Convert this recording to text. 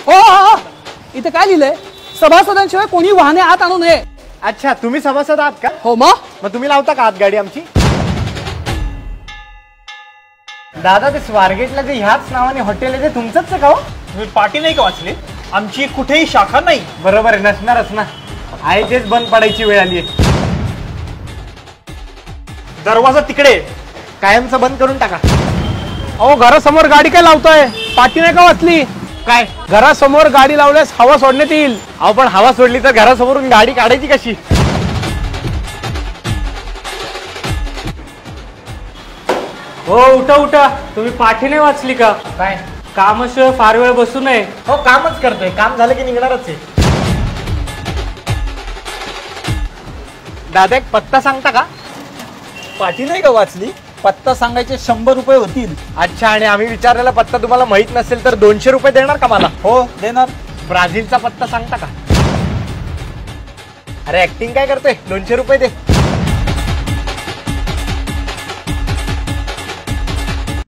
हो हो, इथे काय लिहिलंय? सभासदांशिवाय कोणी वाहने आत आणू नये. अच्छा, तुम्ही सभासद आहात का? हो मग तुम्ही लावता का आत गाडी आमची? दादा, ते स्वारगेटला जे ह्याच नावाने हॉटेल आहे ते तुमचंच आहे का हो? तुम्ही पाटी नाही का वाचली? आमची कुठेही शाखा नाही. बरोबर आहे, नसणारच ना. आहे तेच बंद पडायची वेळ आली आहे. दरवाजा तिकडे कायमचं बंद करून टाका. अहो, घरासमोर गाडी काय लावताय? पाटी नाही का वाचली? काय? घरासमोर गाडी लावल्यास हवा सोडण्यात येईल. अहो, पण हवा सोडली तर घरासमोरून गाडी काढायची कशी? हो, उठा उठा. तुम्ही पाठी नाही वाचली का? काय? कामाशिवाय फार वेळ बसू नये. हो, कामच करतोय. काम झालं की निघणारच आहे. दादा, एक पत्ता सांगता का? पाटी नाही का वाचली? पत्ता सांगायचे 100 रुपये होतील. अच्छा, आणि आम्ही विचारलेला पत्ता तुम्हाला माहित नसेल तर 200 रुपये देणार का मला? हो, देणार. ब्राझीलचा पत्ता सांगता का? अरे ऍक्टिंग काय करतोय? 200 रुपये दे.